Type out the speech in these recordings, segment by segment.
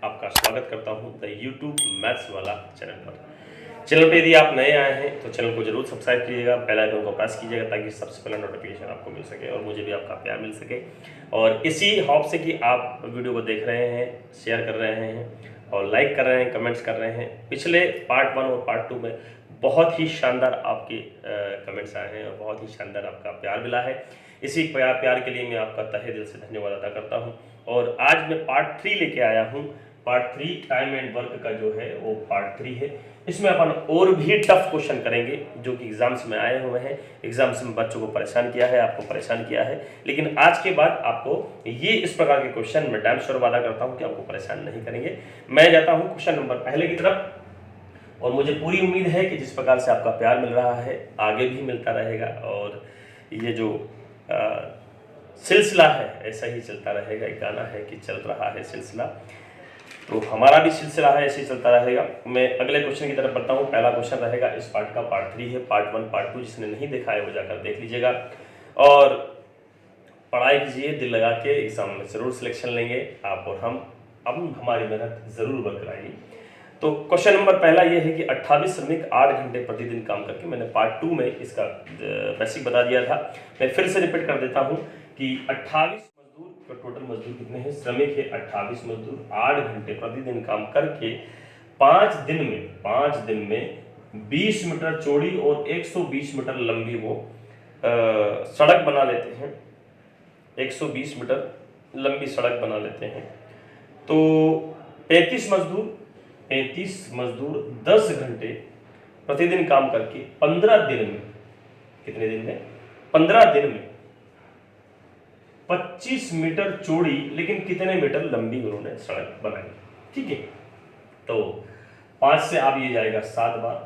आपका स्वागत करता हूं द यूट्यूब मैथ्स वाला चैनल पर। चैनल पे यदि आप नए आए हैं तो चैनल को जरूर सब्सक्राइब कीजिएगा, बेल आइकन को प्रेस कीजिएगा ताकि सबसे पहला नोटिफिकेशन आपको मिल सके और मुझे भी आपका प्यार मिल सके। और इसी हॉप से कि आप वीडियो को देख रहे हैं, शेयर कर रहे हैं और लाइक कर रहे हैं, कमेंट्स कर रहे हैं। पिछले पार्ट 1 और पार्ट 2 में बहुत ही शानदार आपके कमेंट्स आए हैं और बहुत ही शानदार आपका प्यार मिला है। इसी प्यार के लिए मैं आपका तहे दिल से धन्यवाद अदा करता हूं। और आज मैं पार्ट 3 लेके आया हूं। पार्ट 3 टाइम एंड वर्क का जो है वो पार्ट 3 है। इसमें अपन और भी टफ क्वेश्चन करेंगे जो कि एग्जाम्स में आए हुए हैं। एग्जाम्स में बच्चों को परेशान किया है, आपको परेशान किया है, लेकिन आज के बाद आपको ये इस प्रकार के क्वेश्चन मैं डैम श्योर वादा करता हूँ कि आपको परेशान नहीं करेंगे। मैं जाता हूँ क्वेश्चन नंबर पहले की तरफ और मुझे पूरी उम्मीद है कि जिस प्रकार से आपका प्यार मिल रहा है आगे भी मिलता रहेगा और ये जो सिलसिला है ऐसा ही चलता रहेगा। एक गाना है कि चल रहा है सिलसिला, तो हमारा भी सिलसिला है ऐसे ही चलता रहेगा। मैं अगले क्वेश्चन की तरफ बढ़ता हूँ। पहला क्वेश्चन रहेगा इस पार्ट का, पार्ट 3 है। पार्ट 1 पार्ट 2 जिसने नहीं देखा है वो जाकर देख लीजिएगा और पढ़ाई कीजिए दिल लगा के। एग्जाम में जरूर सिलेक्शन लेंगे आप और हम। अब हमारी मेहनत जरूर बरकराएगी। तो क्वेश्चन नंबर पहला ये है कि 28 श्रमिक 8 घंटे प्रतिदिन काम करके, मैंने पार्ट 2 में इसका बेसिक बता दिया था, मैं फिर से रिपीट कर देता हूं कि 28 मजदूर का टोटल मजदूर कितने हैं, श्रमिक है 28 मजदूर 8 घंटे प्रतिदिन काम करके 5 दिन में 20 मीटर चौड़ी और 120 मीटर लंबी वो सड़क बना लेते हैं। 120 मीटर लंबी सड़क बना लेते हैं। तो 35 मजदूर 10 घंटे प्रतिदिन काम करके 15 दिन में, कितने दिन में, 15 दिन में 25 मीटर चौड़ी लेकिन कितने मीटर लंबी उन्होंने सड़क बनाई। ठीक है, तो 5 से अब ये जाएगा 7 बार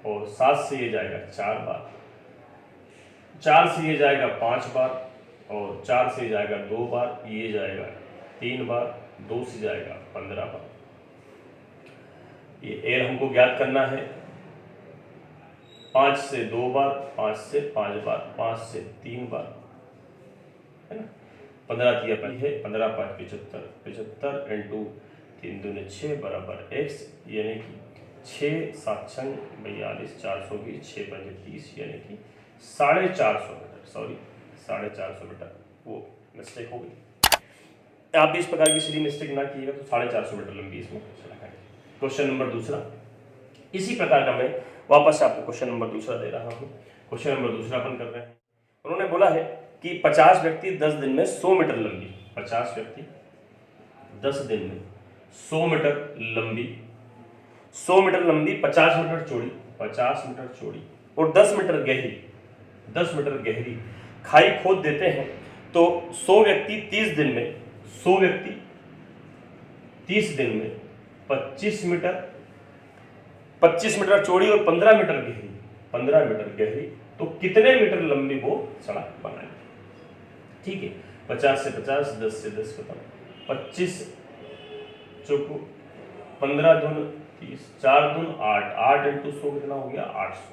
और 7 से ये जाएगा 4 बार, 4 से ये जाएगा 5 बार और 4 से जाएगा 2 बार, ये जाएगा 3 बार, 2 से जाएगा 15 बार। ये एल हमको ज्ञात करना है। 5 से 2 बार, 5 से 5 बार, 5 से 3 बार, है ना। 15 तिया है, 15 5 75, 75 इंटू 3 दूनी 6 बराबर x, यानी कि 6 7 6 42, 420, 6 5 30, यानी कि 450 मीटर। सॉरी 450 मीटर, वो मिस्टेक हो गई। आप भी इस प्रकार की सीधी मिस्टेक ना कीजिएगा तो 450 मीटर लंबी इसमें सड़क है। क्वेश्चन नंबर दूसरा, इसी प्रकार का मैं वापस आपको क्वेश्चन नंबर दूसरा दे रहा हूं। क्वेश्चन नंबर दूसरा अपन कर रहे हैं। उन्होंने बोला है कि 50 व्यक्ति 10 दिन में 100 मीटर लंबी, 50 व्यक्ति 10 दिन में 100 मीटर लंबी, 100 मीटर लंबी, 50 मीटर चौड़ी, 50 मीटर चौड़ी और 10 मीटर गहरी, 10 मीटर गहरी खाई खोद देते हैं। तो 100 व्यक्ति 30 दिन में, 100 व्यक्ति 30 दिन में 25 मीटर चौड़ी और 15 मीटर गहरी, 15 मीटर गहरी, तो कितने मीटर लंबी वो सड़क बनाएंगे। ठीक है, 50 से 50, 10 से 10 खत्म, 25 चौको 15 दून 30, 4 दून 8, 8 इंटू 100 कितना हो गया 800।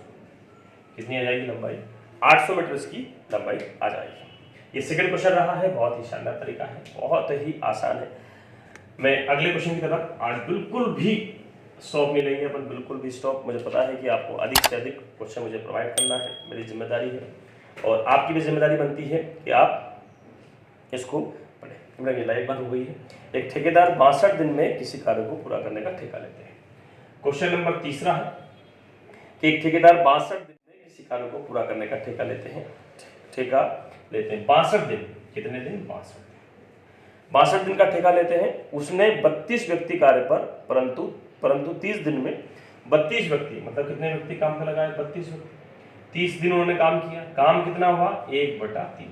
कितनी आ जाएगी लंबाई, 800 मीटर इसकी लंबाई आ जाएगी। ये सेकंड क्वेश्चन रहा है, बहुत ही शानदार तरीका है, बहुत ही आसान है। मैं अगले क्वेश्चन की तरफ आज बिल्कुल भी स्टॉप नहीं लेंगे अपन, बिल्कुल भी स्टॉप। मुझे पता है कि आपको अधिक से अधिक क्वेश्चन मुझे प्रोवाइड करना है, मेरी जिम्मेदारी है और आपकी भी जिम्मेदारी बनती है कि आप इसको पढ़ें। मेरी लाइफ बंद हो गई है। एक ठेकेदार 62 दिन में किसी कार्य को पूरा करने का ठेका लेते हैं। क्वेश्चन नंबर तीसरा है कि एक ठेकेदार 62 दिन में किसी कार्य को पूरा करने का ठेका लेते हैं। 62 दिन, कितने दिन, 62 दिन का ठेका लेते हैं। उसने 32 व्यक्ति कार्य पर, परंतु 30 दिन में 32 व्यक्ति, मतलब कितने व्यक्ति काम पे लगाए, 32 व्यक्ति, 30 दिन उन्होंने काम किया। काम कितना हुआ, 1/3।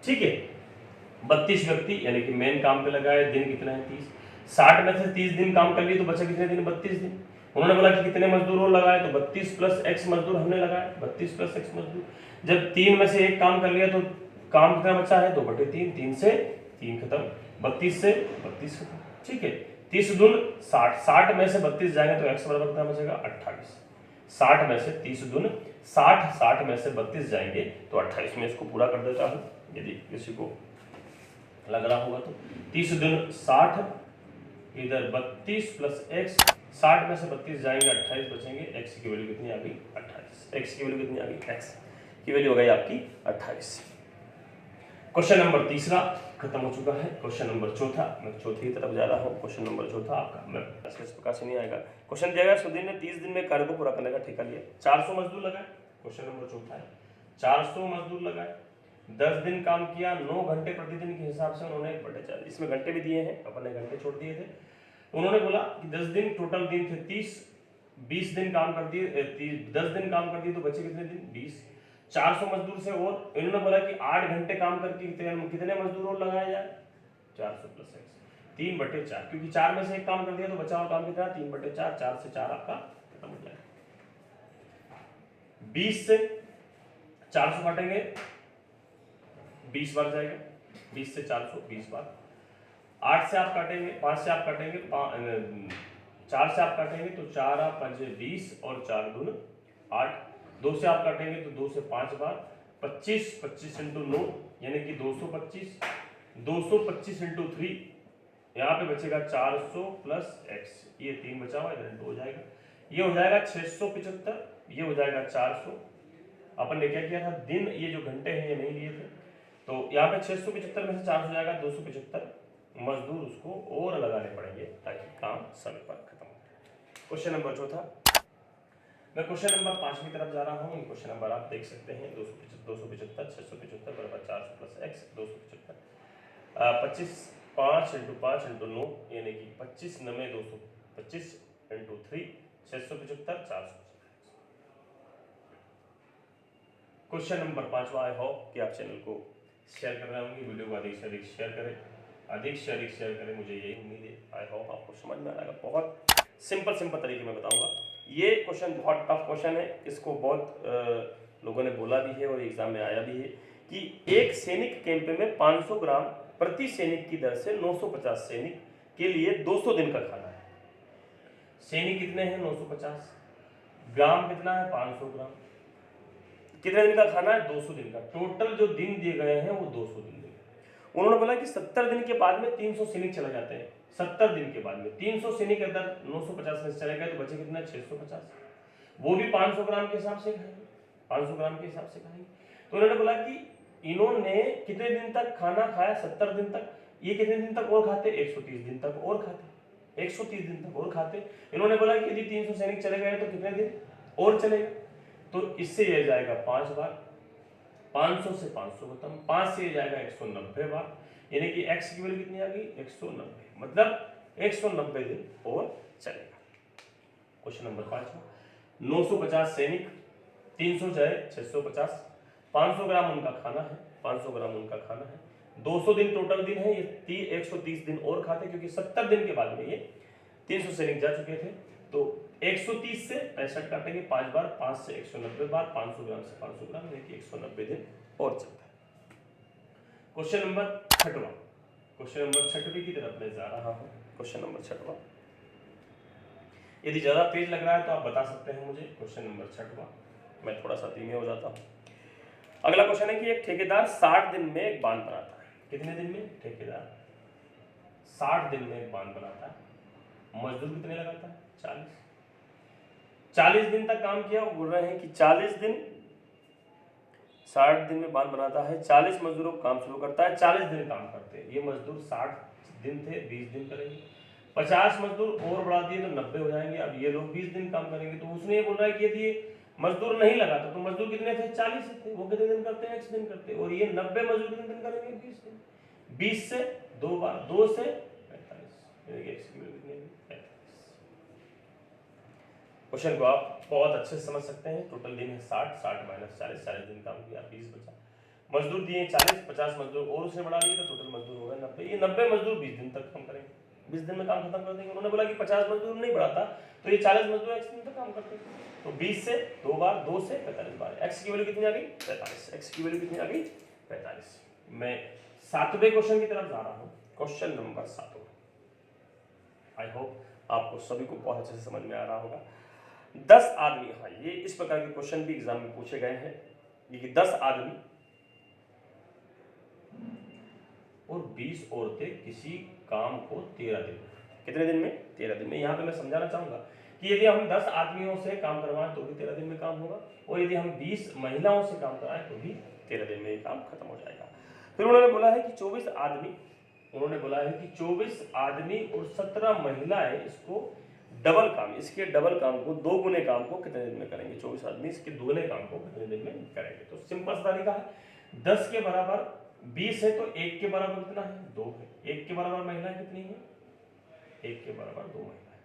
ठीक है, 32 व्यक्ति यानी कि मेन काम पे लगाए, दिन कितना है 30। 60 में से 30 दिन काम कर लिए तो बचा कितने दिन, 32 दिन। उन्होंने बोला कि कितने मजदूर और लगाए, तो 32 प्लस x मजदूर हमने लगाए, 32 प्लस x मजदूर। जब 3 में से 1 काम कर लिया तो काम कितना बचा है, 2/3, 3 से 3 खत्म, 32 से 32 खत्म। ठीक है, 30 दून 60, 60 में से 32 जाएंगे तो x बराबर कितना बचेगा 28। 60 में से 30 दून 60, 60 में से 32 जाएंगे तो 28 में इसको पूरा कर देता हूं, यदि किसी को लग रहा होगा तो। 30 दून 60 इधर 32 प्लस एक्स, 60 में से 32 जाएंगे 28 बचेंगे, एक्स की वैल्यू कितनी आ गई 28, एक्स की वैल्यू कितनी आ गई, एक्स की वैल्यू हो गई आपकी 28। क्वेश्चन नंबर तीसरा खत्म हो चुका है। क्वेश्चन नंबर चौथा, मैं चौथी तरफ जा रहा हूँ। क्वेश्चन नंबर चौथा आपका, मैं इस प्रकार से नहीं आएगा। क्वेश्चन दिया गया सुधीर ने 30 दिन में कार्य को पूरा करने का ठेका लिया, 400 मजदूर लगाए। क्वेश्चन नंबर चौथा है, 400 मजदूर लगाए, 10 दिन काम किया, 9 घंटे प्रतिदिन के हिसाब से उन्होंने 1/4, इसमें घंटे भी दिए हैं, अपन ने घंटे छोड़ दिए थे। उन्होंने बोला कि 10 दिन टोटल दिन थे 30, 20 दिन काम कर दिए, 10 दिन काम कर दिए तो बचे कितने दिन 20, 400 मजदूर से और इन्होंने बोला कि 8 घंटे काम करके कितने मजदूर और लगाया जाए, 400 प्लस एक्स, 3/4, क्योंकि 4 में से एक काम कर दिया तो बचा हुआ काम कितना 3/4, 4 से 4 आपका खत्म हो जाएगा। 20 से 400 काटेंगे 20 बार जाएगा, 20 से 400 20 बार। 8 से आप काटेंगे, 5 से आप काटेंगे, 4 से आप काटेंगे तो 4 आप 5 20 और 4 दून 8, 2 से आप काटेंगे तो 2 से 5 बार, 25, 25 इंटू 9 यानी कि 225, 225 इंटू 3, यहाँ पे बचेगा 400 प्लस एक्स, ये 3 बचा हुआ इधर इंटू हो जाएगा, ये हो जाएगा 675, ये हो जाएगा 400। अपन ने क्या किया था, दिन ये जो घंटे हैं ये नहीं लिए थे, तो यहाँ पे 675 में से 400 जाएगा 275 मजदूर उसको और लगाने पड़ेंगे ताकि काम समय पर खत्म हो जाए। क्वेश्चन नंबर चौथा, मैं क्वेश्चन नंबर 5 की तरफ जा रहा हूँ। क्वेश्चन नंबर आप देख सकते हैं, 275 675 बराबर 400 प्लस एक्स 275, 25 5 इंटू 5 इंटू 9 यानी कि 25 9 225 इंटू 3 675 400। क्वेश्चन नंबर 5वां, आई होप कि आप चैनल को शेयर कर रहे होंगे, वीडियो को अधिक से अधिक शेयर करें, अधिक से अधिक शेयर करें, मुझे यही उम्मीद है। आई होप आपको समझ में आएगा। बहुत सिंपल तरीके में बताऊंगा। ये क्वेश्चन बहुत टफ क्वेश्चन है, इसको बहुत लोगों ने बोला भी है और एग्जाम में आया भी है कि एक सैनिक कैंप में 500 ग्राम प्रति सैनिक की दर से 950 सैनिक के लिए 200 दिन का खाना है। सैनिक कितने हैं 950, ग्राम कितना है 500 ग्राम, कितने दिन का खाना है 200 दिन का, टोटल जो दिन दिए गए हैं वो 200 दिन। उन्होंने बोला कि 70 दिन के बाद में 300 सैनिक चले जाते हैं, 70 दिन के बाद में 300 सैनिक अगर 950 में चले गए तो बचे कितना 650, वो भी 500 ग्राम के हिसाब से खाएंगे, 500 ग्राम के हिसाब से खाएंगे। तो उन्होंने बोला कि इन्होंने कितने दिन तक खाना खाया 70 दिन तक, ये कितने दिन तक और खाते 130 दिन तक और खाते, 130 दिन तक और खाते। इन्होंने बोला कि यदि 300 सैनिक चले गए तो कितने दिन और चलेगा, तो इससे यह जाएगा 5 बार, 500 से 500 खत्म, 5 से जाएगा 190 बार, यानी कि x की वैल्यू कितनी आ गई 190, मतलब 190 दिन और चलेगा। क्वेश्चन नंबर 5, 950 सैनिक, 300 जाए 650, 500 ग्राम उनका खाना है, 500 ग्राम उनका खाना है, 200 दिन टोटल दिन है, ये 130 दिन और खाते क्योंकि 70 दिन के बाद में ये 300 सैनिक जा चुके थे। तो 130 से 65 काटेंगे 5 बार, 5 से 190 बार, 500 ग्राम से 500 ग्राम यानी कि 190 दिन और चलता है। क्वेश्चन नंबर 6वां, क्वेश्चन नंबर 6वीं की तरफ मैं जा रहा हूं। क्वेश्चन नंबर 6वां, यदि ज्यादा तेज लग रहा है तो आप बता सकते हैं मुझे। क्वेश्चन नंबर 6वां, मैं थोड़ा सा धीमे हो जाता हूं। अगला क्वेश्चन है कि एक ठेकेदार 60 दिन में एक बांध बनाता है। कितने दिन में ठेकेदार 60 दिन में एक बांध बनाता है, मजदूर कितने लगाता है 40 दिन तक काम किया। वो बोल रहे हैं कि 40 दिन 60 दिन में बांध बनाता है, 40 मजदूरों को काम शुरू करता है, 40 दिन काम करते हैं। ये मजदूर 60 दिन थे, 20 दिन करेंगे, 50 मजदूर और बढ़ा दिए तो 90 हो जाएंगे। अब ये लोग 20 दिन काम करेंगे, तो उसने ये बोल रहा है कि यदि ये मजदूर नहीं लगाता तो मजदूर कितने थे 40 थे, वो कितने दिन करते हैं 1 दिन करते हैं, और ये 90 मजदूर कितने दिन करेंगे 20 दिन, 20 से 2 बार, 2 से 45। क्वेश्चन को आप बहुत अच्छे से समझ सकते हैं। टोटल दिन है 60, 60 माइनस 40, 40 दिन काम किया 20 बचा, मजदूर दिए 40, 50 मजदूर और उसे बढ़ा दिए तो टोटल मजदूर हो गए 90। ये 90 मजदूर 20 दिन तक काम करेंगे, 20 दिन में काम खत्म कर देंगे। उन्होंने बोला कि 50 मजदूर नहीं बढ़ाता तो ये 40 मजदूर 1 दिन तक काम करते हैं। तो 20 से 2 बार, 2 से 45 बार, x की वैल्यू कितनी आ गई 45, x की वैल्यू कितनी आ गई 45। मैं 7वें क्वेश्चन की तरफ जा रहा हूँ। क्वेश्चन नंबर 7, आई होप आपको सभी को बहुत अच्छे से समझ में आ रहा होगा। 10 आदमी, हाँ ये इस प्रकार के क्वेश्चन भी एग्जाम में पूछे गए हैं कि 10 आदमी और 20 औरतें किसी काम को 13 दिन, कितने दिन में? 13 दिन में। यहाँ पे मैं समझाना चाहूंगा कि यदि हम 10 आदमियों से काम करवाएं तो भी 13 दिन में काम होगा, और यदि हम 20 महिलाओं से काम कराएं तो भी 13 दिन में ये काम खत्म हो जाएगा। फिर उन्होंने बोला है कि 24 आदमी, उन्होंने बोला है कि 24 आदमी और 17 महिलाएं इसको डबल काम, इसके डबल काम को, 2 गुने काम को कितने दिन में करेंगे? 24 आदमी इसके दुगने काम को कितने दिन में करेंगे? तो सिंपल सा तरीका है, 10 के बराबर 20 है तो 1 के बराबर कितना है? 2 है। 1 के बराबर महिलाएं कितनी है? 1 के बराबर 2 महिलाएं।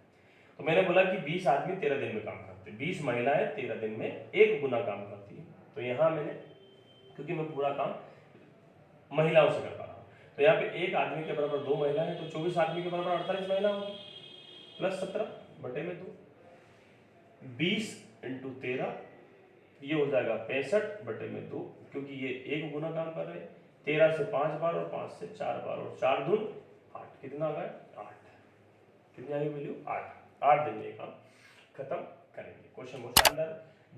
तो मैंने बोला कि 20 आदमी 13 दिन में काम करते हैं, 20 महिलाएं 13 दिन में 1 गुना काम करती है। तो यहाँ मैंने, क्योंकि मैं पूरा काम महिलाओं से कर पा रहा हूँ, तो यहाँ पे 1 आदमी के बराबर 2 महिला है, तो 24 आदमी के बराबर 48 महिला होगी, प्लस 17 बटे में 2, 20 इंटू 13, ये हो जाएगा 65 बटे में 2, क्योंकि ये 1 गुना काम कर रहे हैं। 13 से 5 बार और 5 से 4 बार और 4 दून 8, कितना आ गया? 8। कितनी आई वैल्यू? 8 दिन में ये काम खत्म करेंगे। क्वेश्चन बहुत शानदार।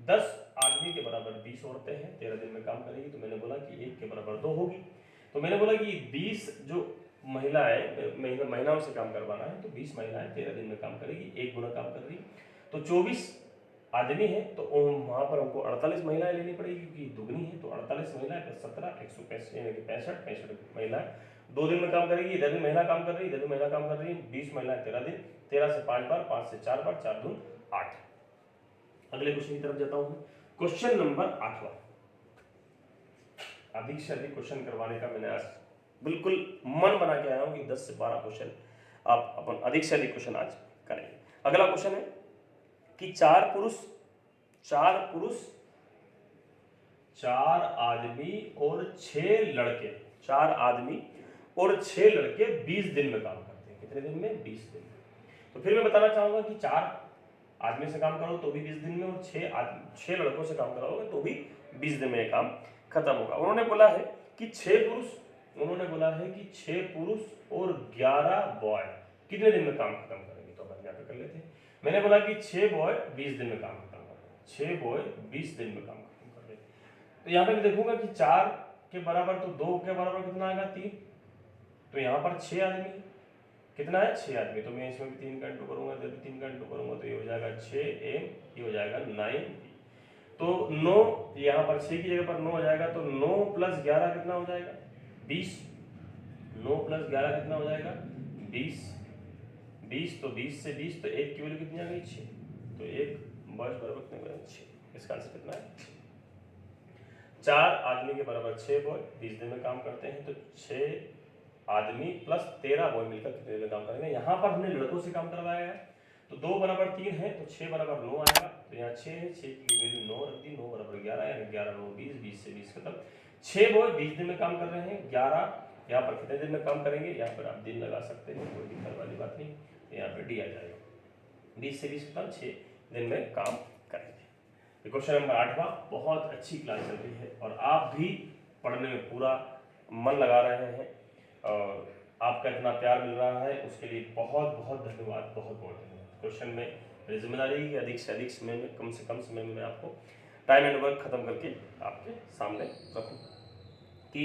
10 आदमी के बराबर 20 औरतें हैं, 13 दिन में काम करेगी, तो मैंने बोला कि 1 के बराबर 2 होगी। तो मैंने बोला कि 20 जो महिलाओं से काम करवाना है, तो 20 महिलाएं 13 दिन में काम करेगी, 1 गुना काम कर रही। तो 24 आदमी है तो वहां पर हमको 48 महिलाएं लेनी पड़ेगी, क्योंकि दुगनी है। तो 48 महिलाएं प्लस 17, 165 यानी कि 65 महिलाएं 2 दिन में काम करेगी। इधर भी महिला काम कर रही है, इधर भी महिला काम कर रही है। 20 महिलाएं 13 दिन, 13 से 5 बार, 5 से 4 बार, 4 दून 8। अगले क्वेश्चन की तरफ जाता हूं। क्वेश्चन नंबर 8वां। अधिक से अधिक क्वेश्चन करवाने का मैंने आज बिल्कुल मन बना के आया हूं कि 10 से 12 क्वेश्चन आप अपन अधिक से अधिक क्वेश्चन आज करेंगे। अगला क्वेश्चन है कि 4 पुरुष, 4 आदमी और 6 लड़के, 4 आदमी और 6 लड़के 20 दिन में काम करते हैं। कितने दिन में? 20 दिन में। तो फिर मैं बताना चाहूंगा कि 4 आदमी से काम करो तो भी 20 दिन में, और 6 लड़कों से काम कराओगे तो भी 20 दिन में ये काम खत्म होगा। उन्होंने बोला है कि 6 पुरुष और 11 बॉय कितने दिन में काम खत्म करेंगे? तो अपन यहाँ पे कर लेते हैं। मैंने बोला कि 6 बॉय 20 दिन में काम खत्म कर रहे हैं, 6 बॉय 20 दिन में काम खत्म कर रहे हैं। तो यहाँ पे मैं देखूंगा कि 4 के बराबर तो 2 के बराबर कितना आएगा? 3। तो यहाँ पर 6 आदमी, कितना है? 6 आदमी। तो मैं इसमें भी 3 का इंटू करूंगा, इधर भी 3 का इंटू करूंगा, तो ये हो जाएगा 6m, ये हो जाएगा 9b। तो 9 यहाँ पर 6 की जगह पर 9 हो जाएगा, तो 9 प्लस 11 कितना हो जाएगा? 20। 9 प्लस 11 कितना हो जाएगा? 20। 20 तो 20 से 20, तो 1 की वैल्यू कितनी आ गई? 6। तो 1 बॉयज बराबर कितने बनेगा? 6। इसका आंसर कितना है? 4 आदमी के बराबर 6 बॉय 20 दिन में काम करते हैं, तो 6 आदमी प्लस 13 बॉय मिलकर कितने दिन में काम करेंगे? यहाँ पर हमने लड़कों से काम करवाया है, तो 2 बराबर 3 है, तो 6 बराबर 9 आएगा। तो यहाँ 6 है, 6 की वैल्यू 9 रख दी, 9 बराबर 11, यानी 11 9 20, 20 से 20 खत्म। 6 बॉय 20 दिन में काम कर रहे हैं, 11 यहाँ पर कितने दिन में काम करेंगे? यहाँ पर आप दिन लगा सकते हैं, कोई दिक्कत वाली बात नहीं। यहाँ पर डी आ जाएगा। 20 से 20 खत्म, 6 दिन में काम करेंगे। क्वेश्चन नंबर 8वां। बहुत अच्छी क्लास चल रही है और आप भी पढ़ने में पूरा मन लगा रहे हैं, और आपका इतना प्यार मिल रहा है उसके लिए बहुत बहुत धन्यवाद, बहुत बहुत धन्यवाद। क्वेश्चन में मेरी जिम्मेदारी है कि अधिक से अधिक समय में, कम से कम समय में मैं आपको टाइम एंड वर्क खत्म करके आपके सामने रखूँ। कि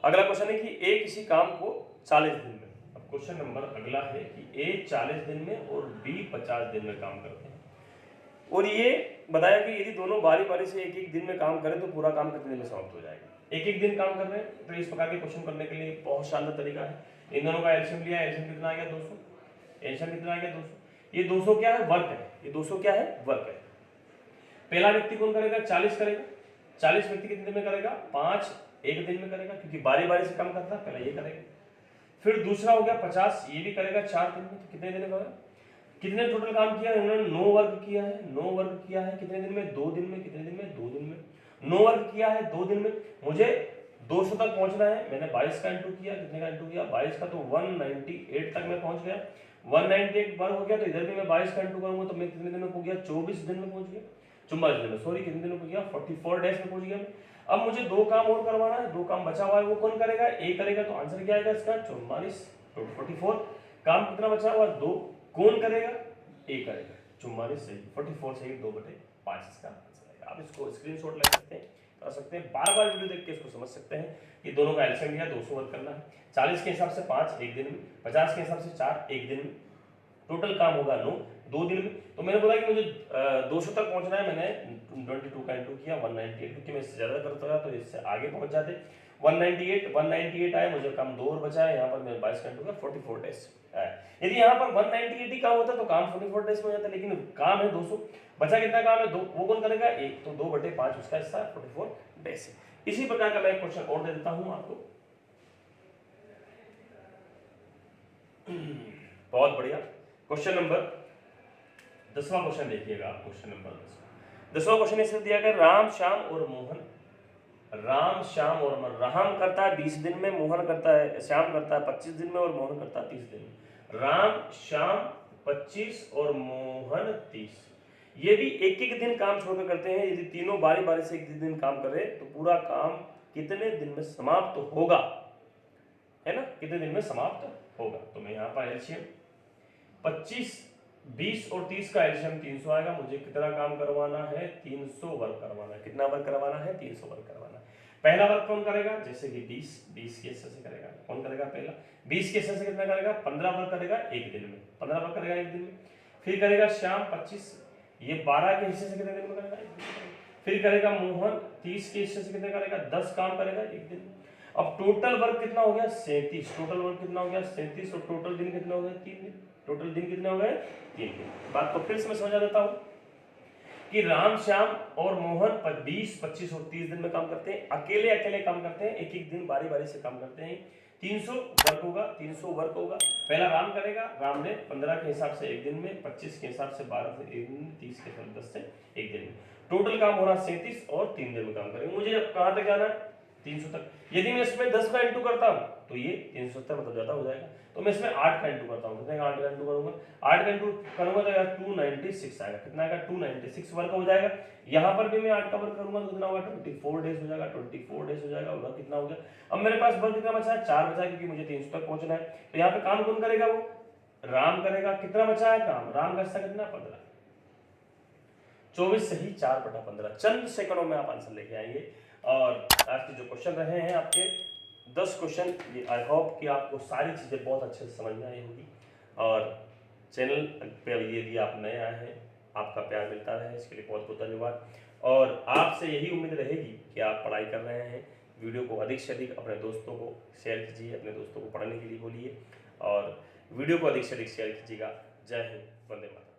अगला क्वेश्चन है कि ए किसी काम को 40 दिन में, अब क्वेश्चन नंबर अगला है कि ए 40 दिन में और बी 50 दिन में काम करते हैं, और ये बताया कि यदि दोनों बारी बारी से एक एक दिन में काम करें तो पूरा काम कितने दिन में समाप्त हो जाएगा। एक एक दिन काम कर रहे हैं, तो इस प्रकार के क्वेश्चन करने के लिए बहुत शानदार तरीका है। इन दोनों का एलसीएम लिया, एलसीएम कितना आ गया? 200। एलसीएम कितना आ गया? 200। ये 200 क्या है? वर्क है। ये 200 क्या है? वर्क है। पहला व्यक्ति कौन करेगा? 40 करेगा। 40 व्यक्ति कितने दिन में करेगा? 5 एक दिन में करेगा, क्योंकि बारी बारी से काम करता है, पहला ये करेगा। फिर दूसरा हो गया 50, ये भी करेगा 4 दिन में, तो कितने दिन में करेगा? कितने टोटल काम किया है उन्होंने? 9 वर्क किया है। 9 वर्क किया है कितने दिन में? 2 दिन में। कितने दिन में? 2 दिन में। 9 वर्क किया है 2 दिन में। मुझे 200 तक पहुंचना है, मैंने 22 का इंटू किया। कितने का इंटू किया? 22 का, तो 198 तक मैं पहुंच गया। 198 वर्क हो गया, तो इधर भी मैं 22 का इंटू करूंगा, तो मैं कितने दिन में पहुंच गया? 24 दिन में पहुंच गया, 44 दिन में, सॉरी कितने दिन में पहुंच गया? 44 डेज में पहुंच गया। अब मुझे 2 काम और करवाना है, 2 काम बचा हुआ है, वो कौन करेगा? ए करेगा। तो आंसर क्या आएगा इसका? 44। 44 काम कितना बचा हुआ? 2। कौन करेगा? ए करेगा। 44 सही, 44 सही, 2/5 इसका आंसर आएगा। आप इसको स्क्रीनशॉट ले सकते हैं, कर सकते हैं, बार बार वीडियो देख के इसको समझ सकते हैं। ये दोनों का एलसीएम लिया 200 वर्क करना है, 40 के हिसाब से 5 एक दिन में, 50 के हिसाब से 4 एक दिन में, टोटल काम होगा 9 2 दिन में। तो मैंने बोला कि मुझे 200 तक पहुंचना है, मैंने 22 का इंटू किया 198, क्योंकि मैं इससे ज़्यादा करता था तो इससे आगे पहुंच जाते। 198 आया, मुझे काम 2 और बचा है, यहाँ पर मैं 22 का इंटू किया 44 डेज आया। यदि यहाँ पर 198 ही काम होता तो काम 44 डेज में हो जाता, लेकिन काम है 200, बचा कितना काम है 2, वो कौन करेगा 1, तो 2/5 उसका हिस्सा 44 डेज है। इसी प्रकार का मैं क्वेश्चन और दे देता हूँ आपको। बहुत बढ़िया। क्वेश्चन नंबर 10वां क्वेश्चन देखिएगा आप। क्वेश्चन नंबर 10वां क्वेश्चन ऐसे दिया गया, राम श्याम और मोहन, राम श्याम और मोहन, राम करता है 20 दिन में, मोहन करता है, श्याम करता है 25 दिन में और मोहन करता है 30 दिन में। राम श्याम 25 और मोहन 30, ये भी एक एक दिन काम छोड़कर करते हैं। यदि तीनों बारी बारी से एक दिन काम करें तो पूरा काम कितने दिन में समाप्त होगा, है ना, कितने दिन में समाप्त होगा। तो मैं यहाँ पर एलसीएम 25, 20 और 30 का एलसीएम 300 आएगा। मुझे कितना काम करवाना है, 300 वर्क करवाना है। कितना वर्क करवाना है, 300 वर्क करवाना है। पहला वर्क कौन करेगा, जैसे कि 20 के हिस्से से करेगा, कौन करेगा पहला, 20 के हिस्से से कितना करेगा, 15 वर्क करेगा एक दिन में, 15 वर्क करेगा एक दिन में। फिर करेगा श्याम 25, ये 12 के हिस्से से कितने दिन में करेगा, एक दिन में। फिर करेगा मोहन 30 के हिस्से से कितने करेगा, 10 काम करेगा एक दिन में। अब टोटल वर्क कितना हो गया 37, टोटल वर्क कितना हो गया 37, और टोटल दिन कितने हो गए 3 दिन, टोटल दिन कितने हो गए 3 दिन। बात को फिर से मैं समझा देता हूं कि राम श्याम और मोहन 20, 25 और 30 दिन में काम करते हैं, अकेले अकेले काम करते हैं, एक एक दिन बारी बारी से काम करते हैं। 300 वर्क होगा, 300 वर्क होगा। पहला राम करेगा, राम ने 15 के हिसाब से एक दिन में, 25 के हिसाब से 12 से एक दिन में, 30 के हिसाब से 10 से एक दिन में। टोटल काम हो रहा 37 और 3 दिन में काम करेंगे। मुझे अब कहां तक जाना है, 300 तक। यदि मैं इसमें 10 का इंटू करता हूं तो ये 370 मतलब ज्यादा हो जाएगा, तो मैं इसमें 8 का इंटू करता हूं। कितने का 8 का इंटू करूंगा, 8 का इंटू करूंगा तो यार 296 आएगा। कितना आएगा 296 वर्क हो जाएगा। यहां पर भी मैं 8 का वर्क करूंगा तो कितना होगा 24 डेज हो जाएगा, 24 डेज हो जाएगा। वर्क कितना हो गया, अब मेरे पास वर्क कितना बचा है, 4 बचा है, क्योंकि मुझे 300 तक पहुंचना है। तो यहाँ पे काम कौन करेगा, वो राम करेगा। कितना बचा है काम, राम का हिस्सा कितना 15, 24 सही 4/15। चंद सेकंडों में आप आंसर लेके आएंगे। और आज के जो क्वेश्चन रहे हैं आपके 10 क्वेश्चन, ये आई होप कि आपको सारी चीज़ें बहुत अच्छे से समझ में आई होगी। और चैनल पर यदि आप नए आए हैं, आपका प्यार मिलता रहे, इसके लिए बहुत बहुत धन्यवाद। और आपसे यही उम्मीद रहेगी कि आप पढ़ाई कर रहे हैं। वीडियो को अधिक से अधिक अपने दोस्तों को शेयर कीजिए, अपने दोस्तों को पढ़ने के लिए बोलिए, और वीडियो को अधिक से अधिक शेयर कीजिएगा। जय हिंद, वंदे मातरम।